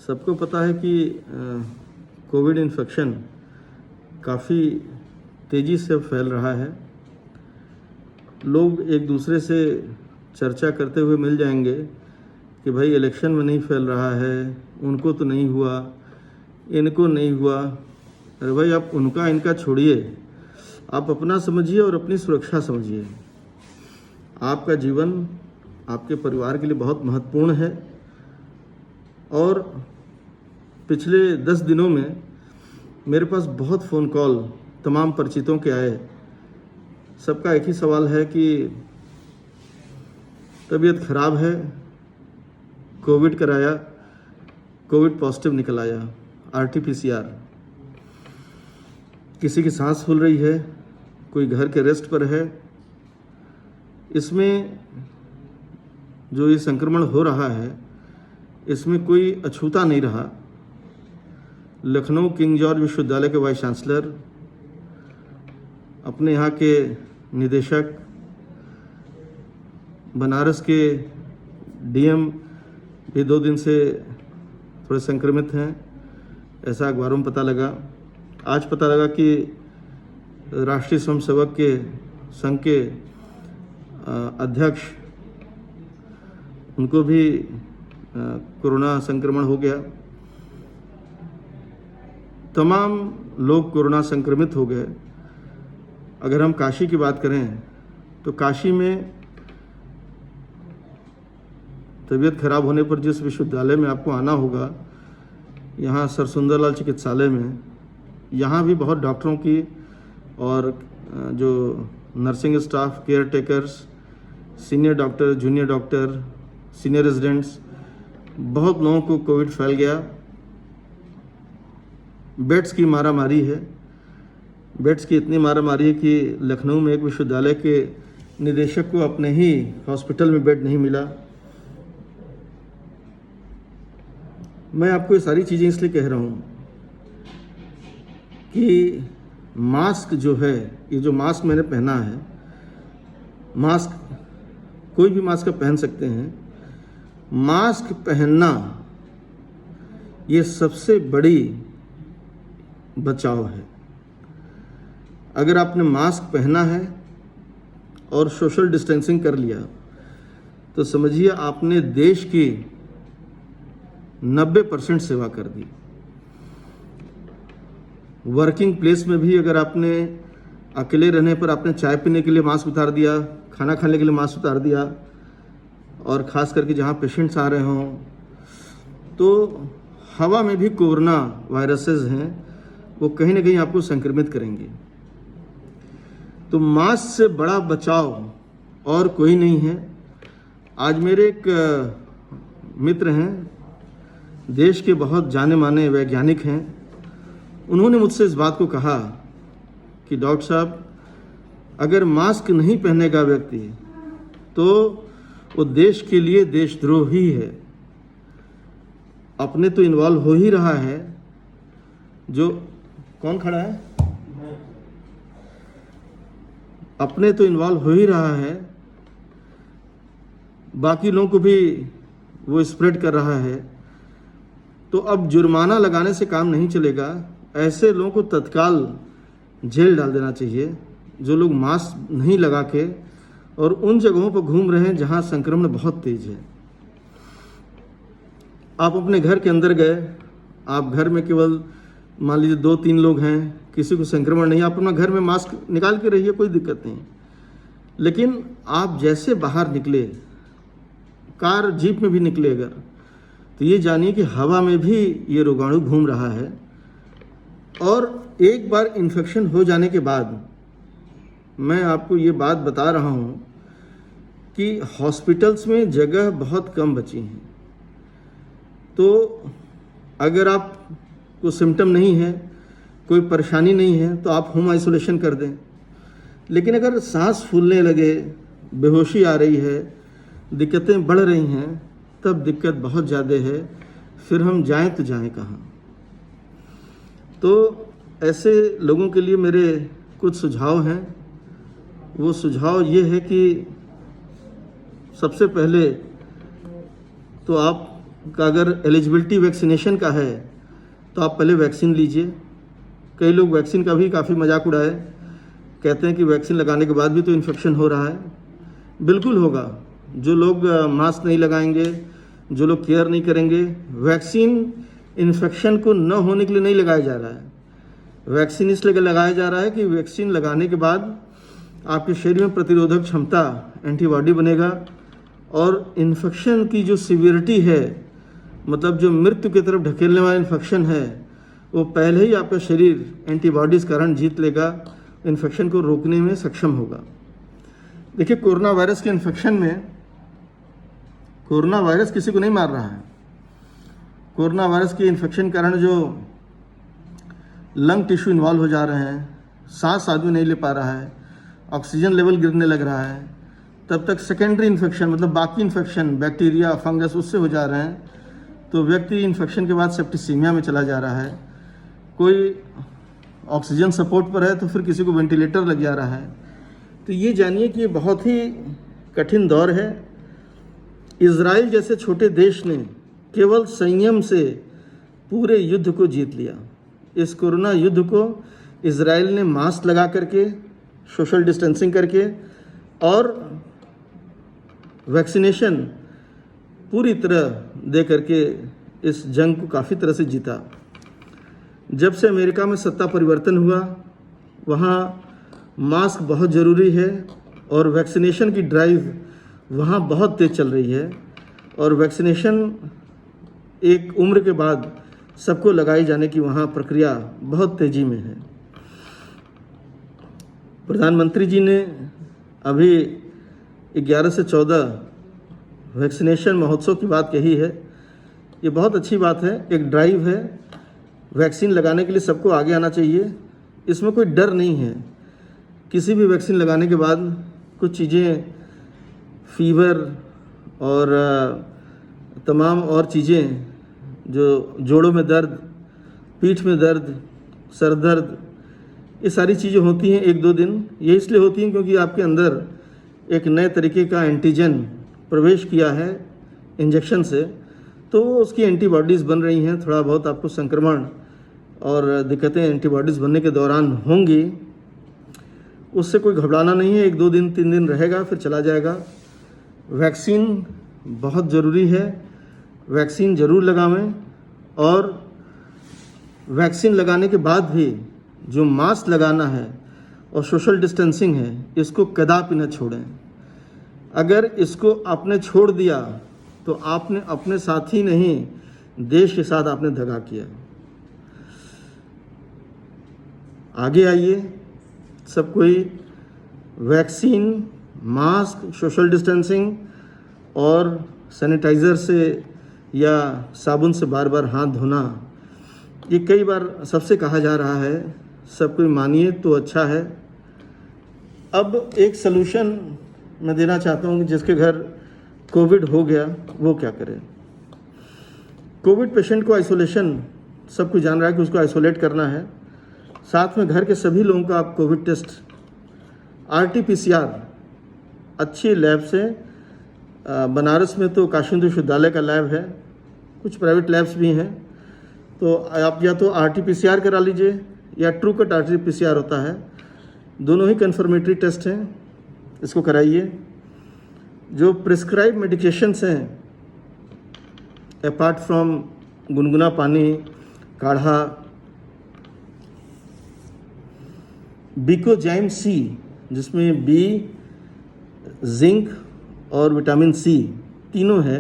सबको पता है कि कोविड इन्फेक्शन काफ़ी तेज़ी से फैल रहा है। लोग एक दूसरे से चर्चा करते हुए मिल जाएंगे कि भाई इलेक्शन में नहीं फैल रहा है, उनको तो नहीं हुआ, इनको नहीं हुआ। अरे भाई, आप उनका इनका छोड़िए, आप अपना समझिए और अपनी सुरक्षा समझिए। आपका जीवन आपके परिवार के लिए बहुत महत्वपूर्ण है और पिछले 10 दिनों में मेरे पास बहुत फ़ोन कॉल तमाम परिचितों के आए। सबका एक ही सवाल है कि तबीयत ख़राब है, कोविड कराया, कोविड पॉजिटिव निकल आया, RT-PCR। किसी की सांस फूल रही है, कोई घर के रेस्ट पर है। इसमें जो ये संक्रमण हो रहा है, इसमें कोई अछूता नहीं रहा। लखनऊ किंग जॉर्ज विश्वविद्यालय के वाइस चांसलर, अपने यहाँ के निदेशक, बनारस के DM भी 2 दिन से थोड़े संक्रमित हैं, ऐसा अखबारों में पता लगा। आज पता लगा कि राष्ट्रीय स्वयंसेवक के संघ के अध्यक्ष, उनको भी कोरोना संक्रमण हो गया। तमाम लोग कोरोना संक्रमित हो गए। अगर हम काशी की बात करें तो काशी में तबीयत खराब होने पर जिस विश्वविद्यालय में आपको आना होगा, यहाँ सर सुंदरलाल चिकित्सालय में, यहाँ भी बहुत डॉक्टरों की और जो nursing staff, care takers, senior doctor, junior doctor, senior residents, बहुत लोगों को कोविड फैल गया। बेड्स की मारामारी है। बेड्स की इतनी मारामारी है कि लखनऊ में एक विश्वविद्यालय के निदेशक को अपने ही हॉस्पिटल में बेड नहीं मिला। मैं आपको ये सारी चीज़ें इसलिए कह रहा हूँ कि मास्क जो है, ये जो मास्क मैंने पहना है, मास्क कोई भी मास्क आप पहन सकते हैं। मास्क पहनना ये सबसे बड़ी बचाव है। अगर आपने मास्क पहना है और सोशल डिस्टेंसिंग कर लिया तो समझिए आपने देश की 90% सेवा कर दी। वर्किंग प्लेस में भी अगर आपने अकेले रहने पर आपने चाय पीने के लिए मास्क उतार दिया, खाना खाने के लिए मास्क उतार दिया, और ख़ास करके जहाँ पेशेंट्स आ रहे हों, तो हवा में भी कोरोना वायरसेस हैं, वो कहीं ना कहीं आपको संक्रमित करेंगे। तो मास्क से बड़ा बचाव और कोई नहीं है। आज मेरे एक मित्र हैं, देश के बहुत जाने माने वैज्ञानिक हैं, उन्होंने मुझसे इस बात को कहा कि डॉक्टर साहब, अगर मास्क नहीं पहनेगा व्यक्ति तो वो देश के लिए देशद्रोही है। अपने तो इन्वॉल्व हो ही रहा है, जो कौन खड़ा है, अपने तो इन्वॉल्व हो ही रहा है, बाकी लोगों को भी वो स्प्रेड कर रहा है। तो अब जुर्माना लगाने से काम नहीं चलेगा। ऐसे लोगों को तत्काल जेल डाल देना चाहिए जो लोग मास्क नहीं लगा के और उन जगहों पर घूम रहे हैं जहां संक्रमण बहुत तेज है। आप अपने घर के अंदर गए, आप घर में केवल मान लीजिए 2-3 लोग हैं, किसी को संक्रमण नहीं, आप अपना घर में मास्क निकाल के रहिए, कोई दिक्कत नहीं। लेकिन आप जैसे बाहर निकले, कार जीप में भी निकले अगर, तो ये जानिए कि हवा में भी ये रोगाणु घूम रहा है। और एक बार इन्फेक्शन हो जाने के बाद मैं आपको ये बात बता रहा हूँ कि हॉस्पिटल्स में जगह बहुत कम बची हैं। तो अगर आपको सिम्टम नहीं है, कोई परेशानी नहीं है, तो आप होम आइसोलेशन कर दें। लेकिन अगर सांस फूलने लगे, बेहोशी आ रही है, दिक्कतें बढ़ रही हैं, तब दिक्कत बहुत ज़्यादा है। फिर हम जाएं तो जाएं कहाँ। तो ऐसे लोगों के लिए मेरे कुछ सुझाव हैं। वो सुझाव ये है कि सबसे पहले तो आप का अगर एलिजिबिलिटी वैक्सीनेशन का है तो आप पहले वैक्सीन लीजिए। कई लोग वैक्सीन का भी काफ़ी मजाक उड़ाए, कहते हैं कि वैक्सीन लगाने के बाद भी तो इन्फेक्शन हो रहा है। बिल्कुल होगा। जो लोग मास्क नहीं लगाएंगे, जो लोग केयर नहीं करेंगे, वैक्सीन इन्फेक्शन को न होने के लिए नहीं लगाया जा रहा है। वैक्सीन इसलिए लगाया जा रहा है कि वैक्सीन लगाने के बाद आपके शरीर में प्रतिरोधक क्षमता, एंटीबॉडी बनेगा और इन्फेक्शन की जो सीवियरिटी है, मतलब जो मृत्यु की तरफ ढकेलने वाला इन्फेक्शन है, वो पहले ही आपका शरीर एंटीबॉडीज़ कारण जीत लेगा, इन्फेक्शन को रोकने में सक्षम होगा। देखिए, कोरोना वायरस के इन्फेक्शन में कोरोना वायरस किसी को नहीं मार रहा है। कोरोना वायरस के इन्फेक्शन के कारण जो लंग टिश्यू इन्वॉल्व हो जा रहे हैं, सांस आदमी नहीं ले पा रहा है, ऑक्सीजन लेवल गिरने लग रहा है, तब तक सेकेंडरी इन्फेक्शन मतलब बाकी इन्फेक्शन बैक्टीरिया, फंगस उससे हो जा रहे हैं, तो व्यक्ति इन्फेक्शन के बाद सेप्टिसीमिया में चला जा रहा है। कोई ऑक्सीजन सपोर्ट पर है तो फिर किसी को वेंटिलेटर लग जा रहा है। तो ये जानिए कि ये बहुत ही कठिन दौर है। इज़राइल जैसे छोटे देश ने केवल संयम से पूरे युद्ध को जीत लिया। इस कोरोना युद्ध को इज़राइल ने मास्क लगा करके, सोशल डिस्टेंसिंग करके और वैक्सीनेशन पूरी तरह दे करके इस जंग को काफ़ी तरह से जीता। जब से अमेरिका में सत्ता परिवर्तन हुआ, वहाँ मास्क बहुत ज़रूरी है और वैक्सीनेशन की ड्राइव वहाँ बहुत तेज़ चल रही है और वैक्सीनेशन एक उम्र के बाद सबको लगाई जाने की वहाँ प्रक्रिया बहुत तेज़ी में है। प्रधानमंत्री जी ने अभी 11 से 14 वैक्सीनेशन महोत्सव की बात कही है। ये बहुत अच्छी बात है, एक ड्राइव है। वैक्सीन लगाने के लिए सबको आगे आना चाहिए। इसमें कोई डर नहीं है। किसी भी वैक्सीन लगाने के बाद कुछ चीज़ें, फीवर और तमाम और चीज़ें, जो जोड़ों में दर्द, पीठ में दर्द, सर दर्द, ये सारी चीज़ें होती हैं 1-2 दिन। ये इसलिए होती हैं क्योंकि आपके अंदर एक नए तरीके का एंटीजन प्रवेश किया है इंजेक्शन से, तो उसकी एंटीबॉडीज़ बन रही हैं। थोड़ा बहुत आपको संक्रमण और दिक्कतें एंटीबॉडीज़ बनने के दौरान होंगी। उससे कोई घबराना नहीं है। 1-2 दिन 3 दिन रहेगा, फिर चला जाएगा। वैक्सीन बहुत ज़रूरी है। वैक्सीन ज़रूर लगावें और वैक्सीन लगाने के बाद भी जो मास्क लगाना है और सोशल डिस्टेंसिंग है, इसको कदापि न छोड़ें। अगर इसको आपने छोड़ दिया तो आपने अपने साथ ही नहीं, देश के साथ आपने दगा किया। आगे आइए, सब कोई वैक्सीन, मास्क, सोशल डिस्टेंसिंग और सैनिटाइज़र से या साबुन से बार बार हाथ धोना, ये कई बार सबसे कहा जा रहा है। सब कोई मानिए तो अच्छा है। अब एक सलूशन मैं देना चाहता हूँ कि जिसके घर कोविड हो गया वो क्या करे। कोविड पेशेंट को आइसोलेशन, सब कुछ जान रहा है कि उसको आइसोलेट करना है। साथ में घर के सभी लोगों का आप कोविड टेस्ट RT-PCR अच्छी लैब से, बनारस में तो काशी हिंदू विश्वविद्यालय का लैब है, कुछ प्राइवेट लैब्स भी हैं, तो आप या तो RT-PCR करा लीजिए या ट्रूकट RT-PCR होता है। दोनों ही कन्फर्मेटरी टेस्ट हैं, इसको कराइए। जो प्रिस्क्राइब मेडिकेशंस हैं, अपार्ट फ्रॉम गुनगुना पानी, काढ़ा, बीकोजाइम C, जिसमें B, जिंक और विटामिन C तीनों है,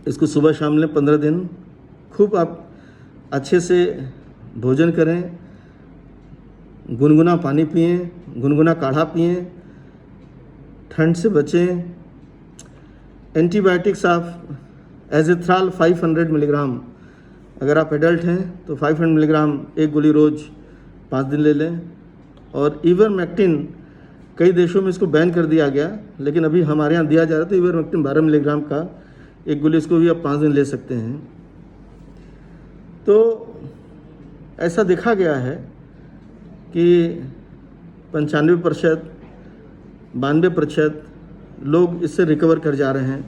इसको सुबह शाम लें 15 दिन। खूब आप अच्छे से भोजन करें, गुनगुना पानी पिएं, गुनगुना काढ़ा पिएं, ठंड से बचें। एंटीबायोटिक्स आप एज़िथ्राल 500 मिलीग्राम, अगर आप एडल्ट हैं तो 500 मिलीग्राम एक गोली रोज़ 5 दिन ले लें। और इवरमेक्टिन, कई देशों में इसको बैन कर दिया गया, लेकिन अभी हमारे यहाँ दिया जा रहा है। तो इवरमेक्टिन 12 मिलीग्राम का एक गोली, इसको भी आप 5 दिन ले सकते हैं। तो ऐसा देखा गया है कि 95%, 92% लोग इससे रिकवर कर जा रहे हैं,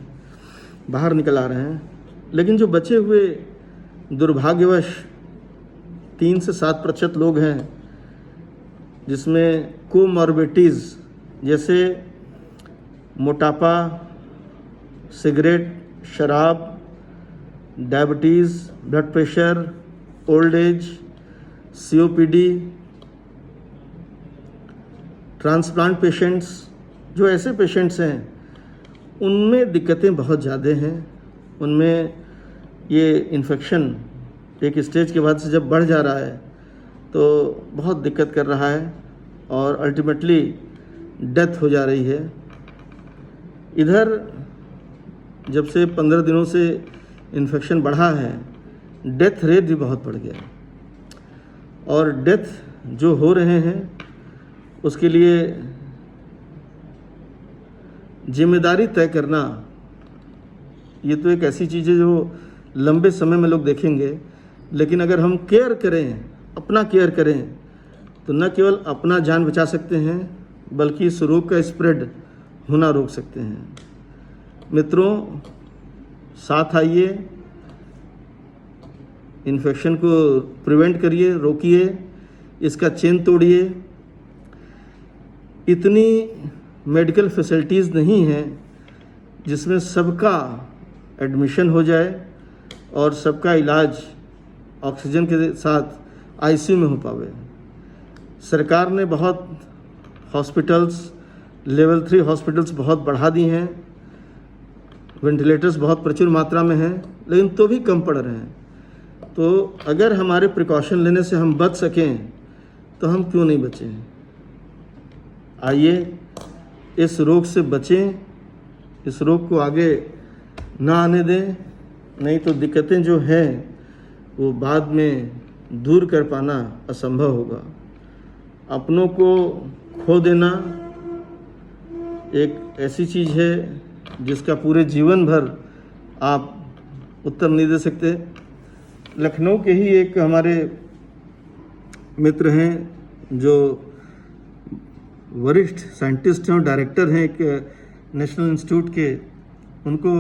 बाहर निकल आ रहे हैं। लेकिन जो बचे हुए दुर्भाग्यवश 3 से 7% लोग हैं, जिसमें कोमॉर्बिडिटीज़ जैसे मोटापा, सिगरेट, शराब, diabetes, blood pressure, old age, COPD, transplant patients, जो ऐसे पेशेंट्स हैं उनमें दिक्कतें बहुत ज़्यादा हैं। उनमें ये इन्फेक्शन एक स्टेज के बाद से जब बढ़ जा रहा है तो बहुत दिक्कत कर रहा है और अल्टीमेटली डेथ हो जा रही है। इधर जब से 15 दिनों से इन्फेक्शन बढ़ा है, डेथ रेट भी बहुत बढ़ गया है और डेथ जो हो रहे हैं उसके लिए जिम्मेदारी तय करना, ये तो एक ऐसी चीज़ है जो लंबे समय में लोग देखेंगे। लेकिन अगर हम केयर करें, अपना केयर करें, तो न केवल अपना जान बचा सकते हैं बल्कि इस रोग का स्प्रेड होना रोक सकते हैं। मित्रों, साथ आइए, इन्फेक्शन को प्रिवेंट करिए, रोकिए, इसका चेन तोड़िए। इतनी मेडिकल फैसिलिटीज़ नहीं हैं जिसमें सबका एडमिशन हो जाए और सबका इलाज ऑक्सीजन के साथ ICU में हो पावे। सरकार ने बहुत हॉस्पिटल्स, लेवल 3 हॉस्पिटल्स बहुत बढ़ा दी हैं, वेंटिलेटर्स बहुत प्रचुर मात्रा में हैं, लेकिन तो भी कम पड़ रहे हैं। तो अगर हमारे प्रिकॉशन लेने से हम बच सकें तो हम क्यों नहीं बचें। आइए इस रोग से बचें, इस रोग को आगे ना आने दें, नहीं तो दिक्कतें जो हैं वो बाद में दूर कर पाना असंभव होगा। अपनों को खो देना एक ऐसी चीज़ है जिसका पूरे जीवन भर आप उत्तर नहीं दे सकते। लखनऊ के ही एक हमारे मित्र हैं जो वरिष्ठ साइंटिस्ट हैं और डायरेक्टर हैं एक नेशनल इंस्टीट्यूट के, उनको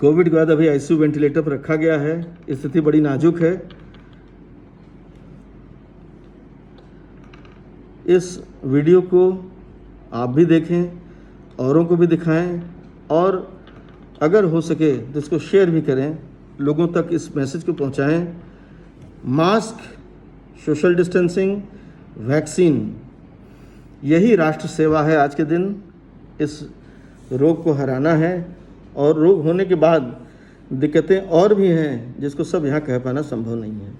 कोविड के बाद अभी ICU वेंटिलेटर पर रखा गया है। स्थिति बड़ी नाजुक है। इस वीडियो को आप भी देखें, औरों को भी दिखाएं और अगर हो सके तो इसको शेयर भी करें, लोगों तक इस मैसेज को पहुंचाएं। मास्क, सोशल डिस्टेंसिंग, वैक्सीन, यही राष्ट्र सेवा है। आज के दिन इस रोग को हराना है और रोग होने के बाद दिक्कतें और भी हैं जिसको सब यहाँ कह पाना संभव नहीं है।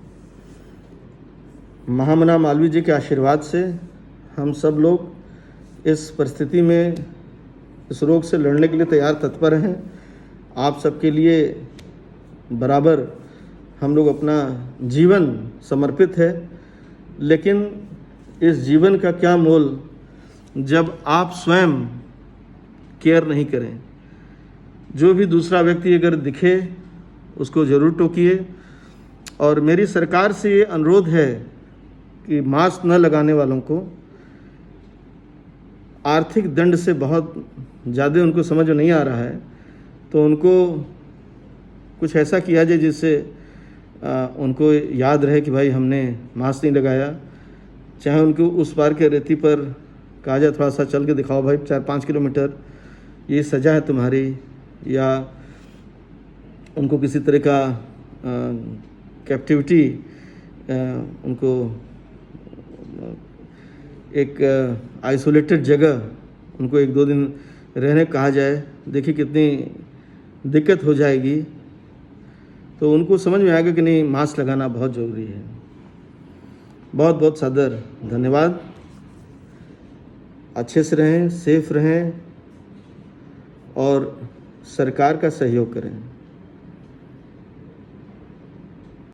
महामना मालवीय जी के आशीर्वाद से हम सब लोग इस परिस्थिति में इस रोग से लड़ने के लिए तैयार तत्पर हैं। आप सबके लिए बराबर हम लोग अपना जीवन समर्पित है, लेकिन इस जीवन का क्या मोल जब आप स्वयं केयर नहीं करें। जो भी दूसरा व्यक्ति अगर दिखे उसको ज़रूर टोकिए। और मेरी सरकार से ये अनुरोध है कि मास्क न लगाने वालों को आर्थिक दंड से बहुत ज़्यादा उनको समझ में नहीं आ रहा है, तो उनको कुछ ऐसा किया जाए जिससे उनको याद रहे कि भाई हमने मास्क नहीं लगाया। चाहे उनको उस पार के रेती पर कहा जाए थोड़ा सा चल के दिखाओ भाई 4-5 किलोमीटर, ये सज़ा है तुम्हारी, या उनको किसी तरह का कैप्टिविटी, उनको एक आइसोलेटेड जगह उनको 1-2 दिन रहने कहा जाए। देखिए कितनी दिक्कत हो जाएगी, तो उनको समझ में आएगा कि नहीं, मास्क लगाना बहुत ज़रूरी है। बहुत बहुत सादर धन्यवाद। अच्छे से रहें, सेफ रहें और सरकार का सहयोग करें।